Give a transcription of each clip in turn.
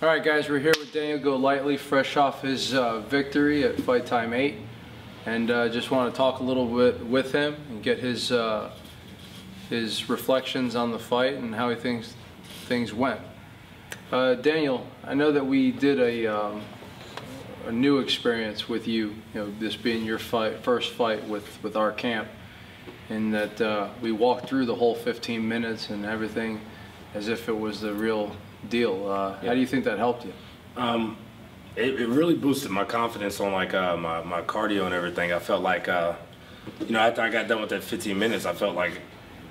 All right, guys, we're here with Daniel Golightly, fresh off his victory at Fight Time 8, and just want to talk a little bit with him and get his reflections on the fight and how he thinks things went. Daniel, I know that we did a new experience with you. This being your first fight with our camp, and that we walked through the whole 15 minutes and everything as if it was the real deal. How do you think that helped you? It really boosted my confidence on my cardio and everything. I felt like after I got done with that 15 minutes, I felt like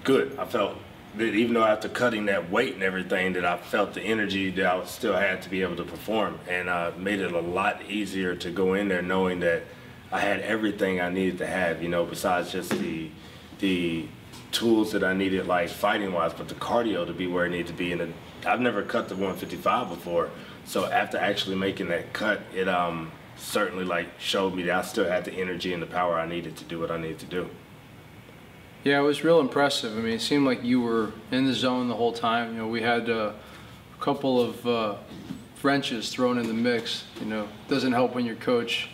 good. I felt that even though after cutting that weight and everything, that I felt the energy that I still had to be able to perform, and made it a lot easier to go in there knowing that I had everything I needed to have, besides just the tools that I needed, like fighting wise, but the cardio to be where it needed to be. And I've never cut the 155 before, so after actually making that cut, it certainly showed me that I still had the energy and the power I needed to do what I needed to do. Yeah, it was real impressive. I mean, it seemed like you were in the zone the whole time. We had a couple of wrenches thrown in the mix. Doesn't help when your coach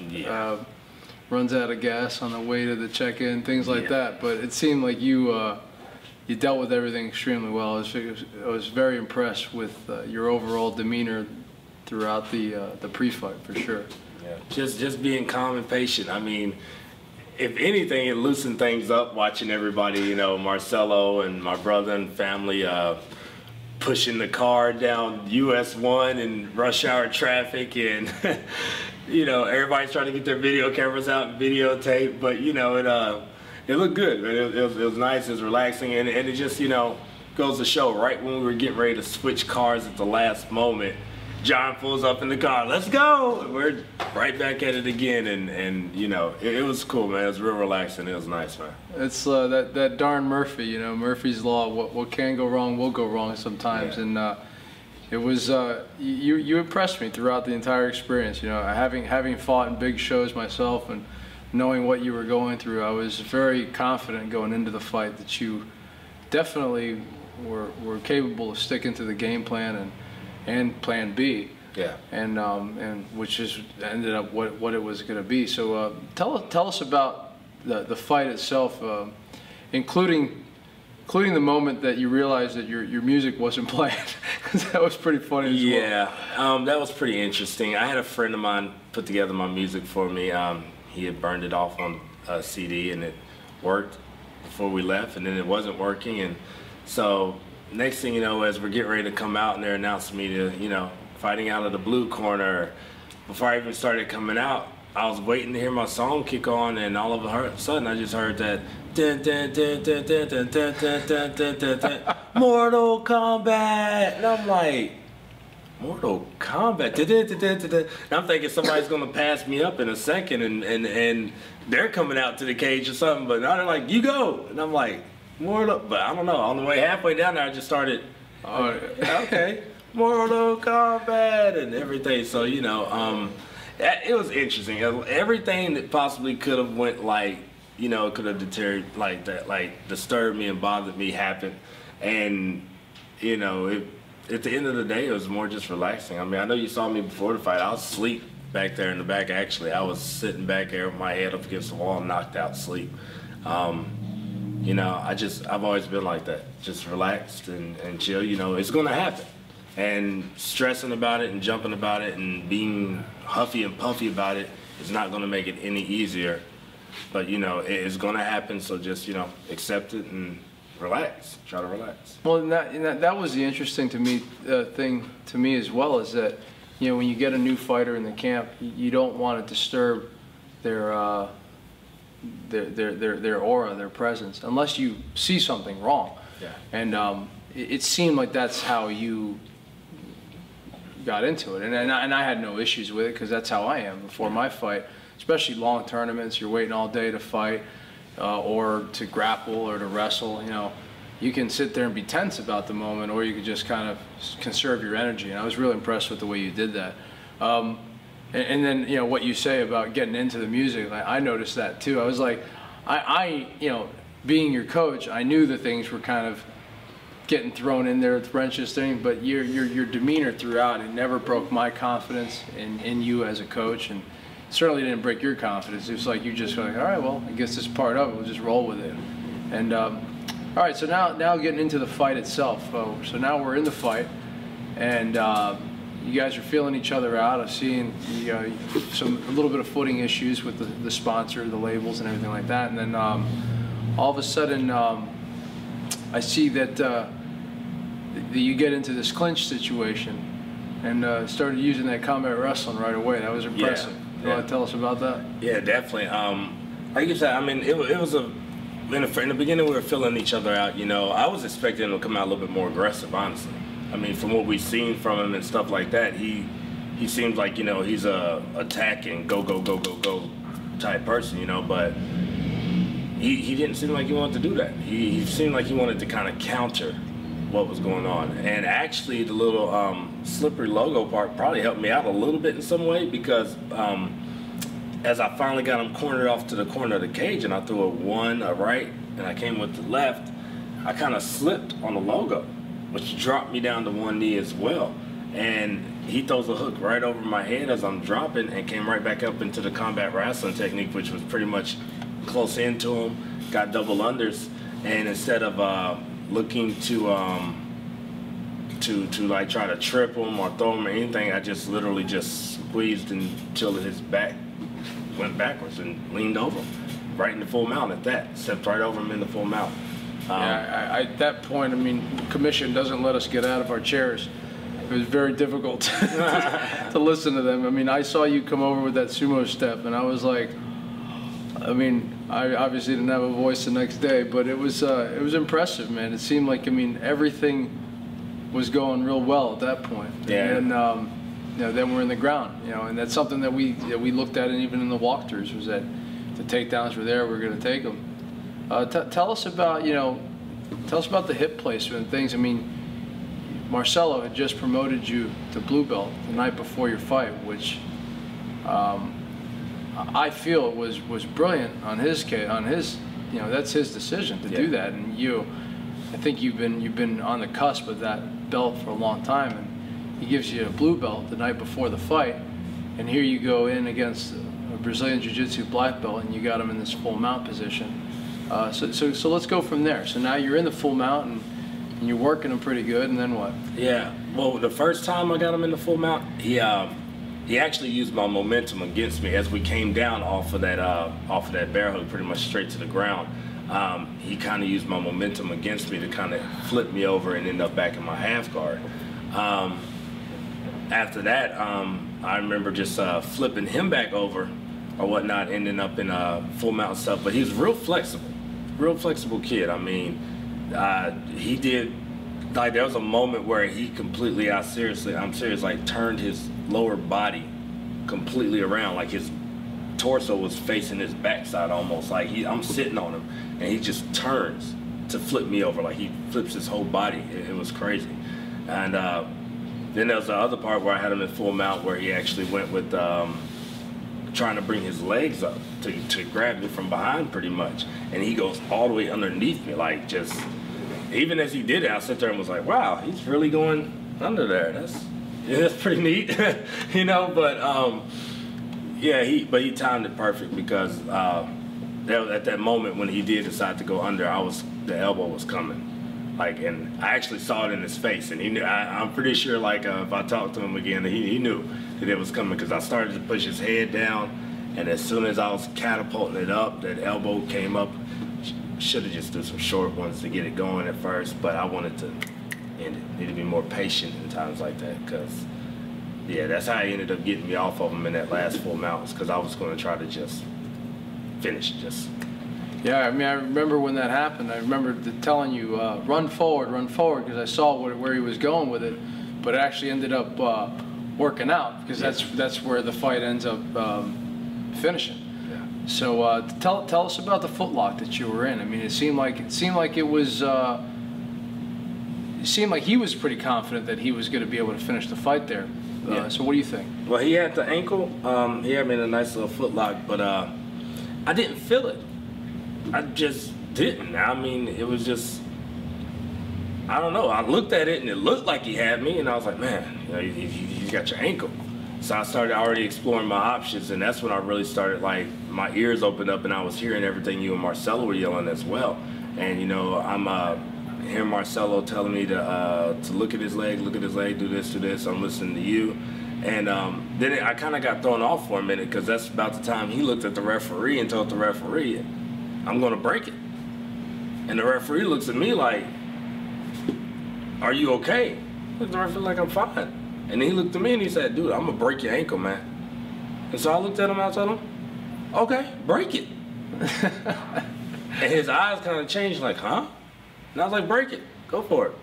runs out of gas on the way to the check-in, things like that. But it seemed like you dealt with everything extremely well. I was very impressed with your overall demeanor throughout the pre-fight, for sure. Yeah, just being calm and patient. I mean, if anything, it loosened things up watching everybody, Marcelo and my brother and family pushing the car down US 1 in rush hour traffic, and everybody's trying to get their video cameras out and videotape, but it looked good. It was nice, it was relaxing, and it just goes to show, right when we were getting ready to switch cars at the last moment, John pulls up in the car, let's go! And we're right back at it again, and it was cool, man. It was real relaxing. It was nice, man. It's that darn Murphy, Murphy's Law. What can go wrong will go wrong sometimes, and it was you impressed me throughout the entire experience. Having fought in big shows myself and knowing what you were going through, I was very confident going into the fight that you definitely were capable of sticking to the game plan and plan B. Yeah. And which is ended up what it was going to be. So tell us about the fight itself, including the moment that you realized that your music wasn't playing, because that was pretty funny as well. That was pretty interesting. I had a friend of mine put together my music for me. He had burned it off on a CD, and it worked before we left, and then it wasn't working, and so next thing you know, as we're getting ready to come out and they're announcing me to, fighting out of the blue corner, before I even started coming out, I was waiting to hear my song kick on, and all of a sudden I just heard that dun, dun, dun, dun, dun, dun, dun, dun, dun, dun, dun, dun, Mortal Kombat, and I'm like, Mortal Kombat, dun, dun, dun, dun, dun, dun. And I'm thinking somebody's gonna pass me up in a second, and they're coming out to the cage or something, but now they're like, you go, and I'm like, Mortal, but I don't know, on the way halfway down there I just started, okay, Mortal Kombat and everything, so it was interesting. Everything that possibly could have went could have deteriorated like that, disturbed me and bothered me happened, and at the end of the day it was more just relaxing. I mean, I know you saw me before the fight, I was asleep back there in the back. Actually, I was sitting back there with my head up against the wall, knocked out sleep. I've always been like that, just relaxed and chill. It's gonna happen, and stressing about it and jumping about it and being huffy and puffy about it is not gonna make it any easier. But it is gonna happen, so just accept it and relax. Try to relax. Well, that was the interesting thing to me as well, is that when you get a new fighter in the camp, you don't want to disturb their aura, their presence, unless you see something wrong. Yeah. And it seemed like that's how you got into it, and I had no issues with it, because that's how I am before my fight, especially long tournaments. You're waiting all day to fight, or to grapple or to wrestle. You can sit there and be tense about the moment, or you could just kind of conserve your energy. And I was really impressed with the way you did that. And then, what you say about getting into the music, I noticed that too. I was like, being your coach, I knew that things were kind of getting thrown in there with wrenches thing, but your demeanor throughout, it never broke my confidence in you as a coach, and certainly didn't break your confidence. It was like you just were like, all right, well, I guess this is part of it. We'll just roll with it. And all right, so now getting into the fight itself. So now we're in the fight, and you guys are feeling each other out. I've seen a little bit of footing issues with the sponsor, the labels, and everything like that. And then all of a sudden, I see that you get into this clinch situation and started using that combat wrestling right away. That was impressive. You want to tell us about that? Yeah, definitely. Like you said, I mean, it was in the beginning we were filling each other out. You know, I was expecting him to come out a little bit more aggressive, honestly. I mean, from what we've seen from him and stuff like that, he seems like, you know, he's a attacking, go type person, you know, but he didn't seem like he wanted to do that. He seemed like he wanted to kind of counter what was going on. And actually the little slippery logo part probably helped me out a little bit in some way, because as I finally got him cornered off to the corner of the cage and I threw a one, a right, and I came with the left, I kind of slipped on the logo, which dropped me down to one knee as well. And he throws a hook right over my head as I'm dropping and came right back up into the combat wrestling technique, which was pretty much close into him, got double unders, and instead of looking to like try to trip him or throw him or anything, I just literally just squeezed until his back went backwards and leaned over him, right in the full mount at that. Stepped right over him in the full mount. At that point, I mean, commission doesn't let us get out of our chairs. It was very difficult to listen to them. I mean, I saw you come over with that sumo step, and I was like, I mean, I obviously didn't have a voice the next day, but it was impressive, man. It seemed like, I mean, everything was going real well at that point. Yeah. And you know, then we're in the ground, you know, and that's something that we looked at, and even in the walkthroughs, was that the takedowns were there, we were going to take them. Tell us about, you know, tell us about the hip placement and things. I mean, Marcelo had just promoted you to blue belt the night before your fight, which I feel was brilliant on his case, you know, that's his decision to do that. And I think you've been on the cusp of that belt for a long time, and he gives you a blue belt the night before the fight, and here you go in against a Brazilian Jiu-Jitsu black belt, and you got him in this full mount position. So let's go from there. So now you're in the full mount, and you're working him pretty good, and then what? Yeah, well, the first time I got him in the full mount, he actually used my momentum against me as we came down off of that bear hug, pretty much straight to the ground. He kind of used my momentum against me to kind of flip me over and end up back in my half guard. After that, I remember just flipping him back over or whatnot, ending up in full mount stuff. But he was real flexible kid. I mean, he did, like, there was a moment where he completely, I'm serious, like turned his lower body completely around, like his torso was facing his backside almost, like I'm sitting on him and he just turns to flip me over, like he flips his whole body. It was crazy. And then there was the other part where I had him in full mount, where he actually went with trying to bring his legs up to grab me from behind pretty much, and he goes all the way underneath me, like, just, even as he did it, I sat there and was like, wow, he's really going under there. That's pretty neat. You know. But yeah, he timed it perfect, because at that moment when he did decide to go under, the elbow was coming, like, and I actually saw it in his face, and he knew. I'm pretty sure, like, if I talked to him again, he knew that it was coming, because I started to push his head down, and as soon as I was catapulting it up, that elbow came up. Should have just done some short ones to get it going at first, but I wanted to end it. Need to be more patient in times like that, because yeah, that's how he ended up getting me off of him in that last full mount, because I was going to try to just finish it. Yeah, I mean, I remember when that happened. I remember telling you, run forward, because I saw where he was going with it, but it actually ended up working out, because that's where the fight ends up finishing. So tell us about the footlock that you were in. I mean, it seemed like it was. It seemed like he was pretty confident that he was going to be able to finish the fight there. So what do you think? Well, he had the ankle. He had me in a nice little footlock, but I didn't feel it. I just didn't. I mean, it was just. I don't know. I looked at it and it looked like he had me, and I was like, man, you know, you got your ankle. So I started already exploring my options, and that's when I really started, like, my ears opened up and I was hearing everything you and Marcelo were yelling as well. And, you know, I'm hearing Marcelo telling me to look at his leg, do this. I'm listening to you. And then I kind of got thrown off for a minute, because that's about the time he looked at the referee and told the referee, I'm going to break it. And the referee looks at me like, are you okay? Look, the referee like, I'm fine. And then he looked at me and he said, dude, I'm going to break your ankle, man. And so I looked at him and I told him, okay, break it. And his eyes kind of changed, like, huh? And I was like, break it, go for it.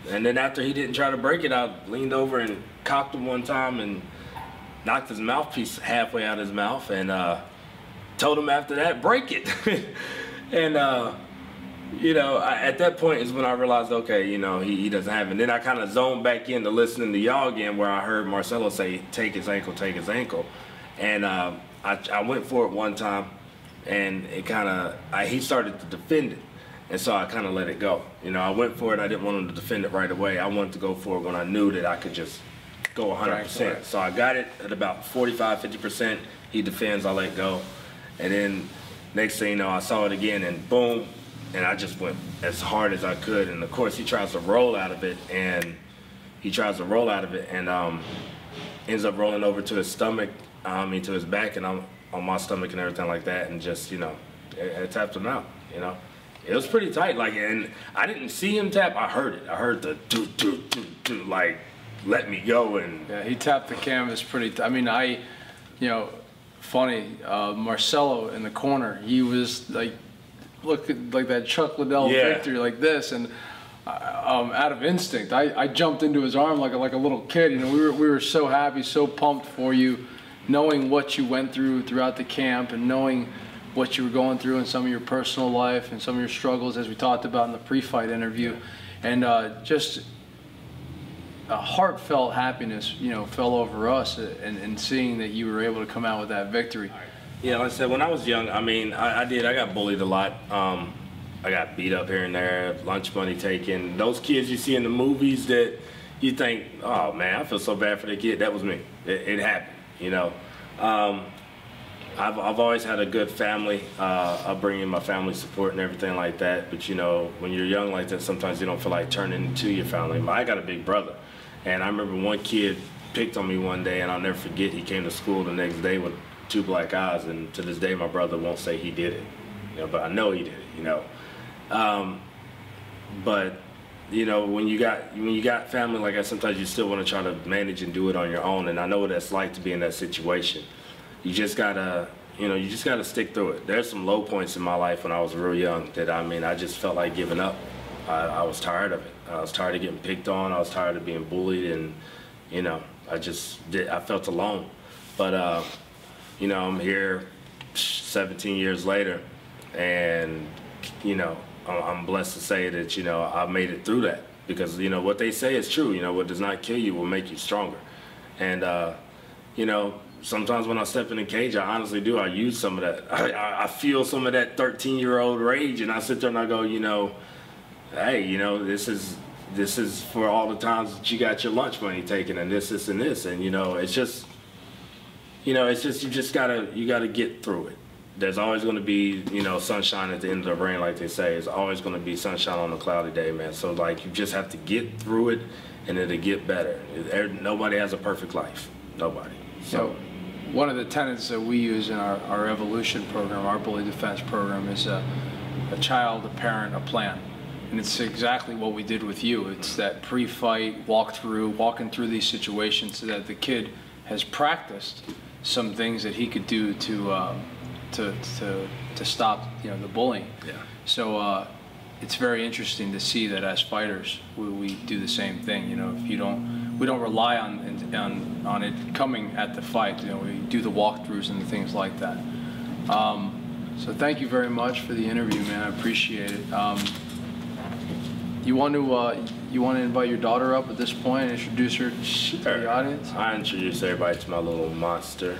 And then after he didn't try to break it, I leaned over and cocked him one time and knocked his mouthpiece halfway out of his mouth, and told him after that, break it. And you know, at that point is when I realized, okay, you know, he doesn't have it. And then I kind of zoned back into listening to y'all again, where I heard Marcelo say, take his ankle, take his ankle. And I went for it one time, and it kind of, he started to defend it. And so I kind of let it go. You know, I went for it. I didn't want him to defend it right away. I wanted to go for it when I knew that I could just go 100%. Right. So I got it at about 45, 50%. He defends, I let go. And then next thing you know, I saw it again, and boom. And I just went as hard as I could. And of course, he tries to roll out of it, and ends up rolling over to his stomach, to his back, and I'm on my stomach and everything like that. And just, you know, it tapped him out, you know. It was pretty tight, like, and I didn't see him tap. I heard it. I heard the do, like, let me go. And yeah, he tapped the canvas pretty. I mean, you know, funny. Marcelo in the corner, he was like, looking like that Chuck Liddell victory, like this, and out of instinct, I jumped into his arm like a little kid. You know, we were so happy, so pumped for you, knowing what you went through throughout the camp, and knowing what you were going through in some of your personal life and some of your struggles, as we talked about in the pre-fight interview, and just a heartfelt happiness, you know, fell over us, and seeing that you were able to come out with that victory. Yeah, like I said, when I was young, I mean, I got bullied a lot. I got beat up here and there, lunch money taken. Those kids you see in the movies that you think, oh man, I feel so bad for the kid. That was me. It happened, you know. I've always had a good family upbringing, my family support and everything like that. But you know, when you're young like that, sometimes you don't feel like turning into your family. I got a big brother, and I remember one kid picked on me one day, and I'll never forget. He came to school the next day with 2 black eyes, and to this day my brother won't say he did it, you know, but I know he did it, you know. But you know, when you got family like that, sometimes you still want to try to manage and do it on your own, and I know what it's like to be in that situation. You just gotta, you know, stick through it. There's some low points in my life when I was real young that, I mean, I just felt like giving up. I was tired of it. I was tired of getting picked on. I was tired of being bullied, and you know, I felt alone. But you know, I'm here 17 years later, and you know, I'm blessed to say that, you know, I made it through that, because you know what they say is true. You know, what does not kill you will make you stronger. And you know, sometimes when I step in the cage, I honestly do. I use some of that. I feel some of that 13-year-old rage, and I sit there and I go, you know, hey, you know, this is for all the times that you got your lunch money taken, and this, and this, and you know, it's just, you know, it's just, you gotta get through it. There's always going to be, you know, sunshine at the end of the rain, like they say. It's always going to be sunshine on a cloudy day, man. So like, you just have to get through it, and it'll get better. Nobody has a perfect life. Nobody. So one of the tenets that we use in our evolution program, our bully defense program, is a child, a parent, a plan. And it's exactly what we did with you. It's that pre-fight walking through these situations, so that the kid has practiced some things that he could do to stop, you know, the bullying. Yeah. So it's very interesting to see that as fighters we do the same thing. You know, if we don't rely on it coming at the fight. You know, we do the walkthroughs and things like that. So thank you very much for the interview, man. I appreciate it. You want to invite your daughter up at this point and introduce her to the audience? I introduce everybody to my little monster.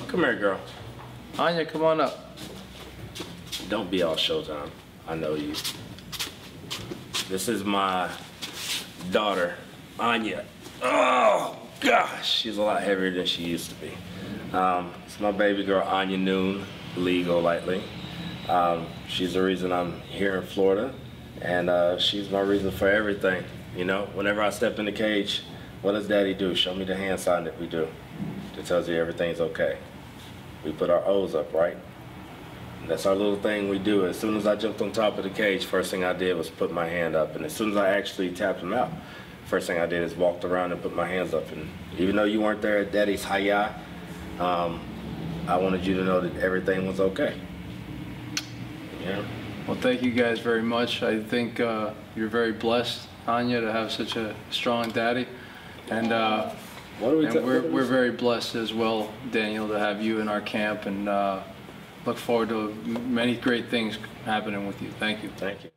Come here, girl. Anya, come on up. Don't be all Showtime. I know you. This is my daughter, Anya. Oh, gosh, she's a lot heavier than she used to be. It's my baby girl, Anya Golightly. She's the reason I'm here in Florida, and she's my reason for everything. You know, whenever I step in the cage, what does Daddy do? Show me the hand sign that we do. It tells you everything's okay. We put our O's up, right? And that's our little thing we do. As soon as I jumped on top of the cage, first thing I did was put my hand up. And as soon as I actually tapped him out, first thing I did is walked around and put my hands up. And even though you weren't there at Daddy's hiya, I wanted you to know that everything was okay. Yeah. Well, thank you guys very much. I think you're very blessed, Anya, to have such a strong daddy. And we're very blessed as well, Daniel, to have you in our camp, and look forward to many great things happening with you. Thank you. Thank you.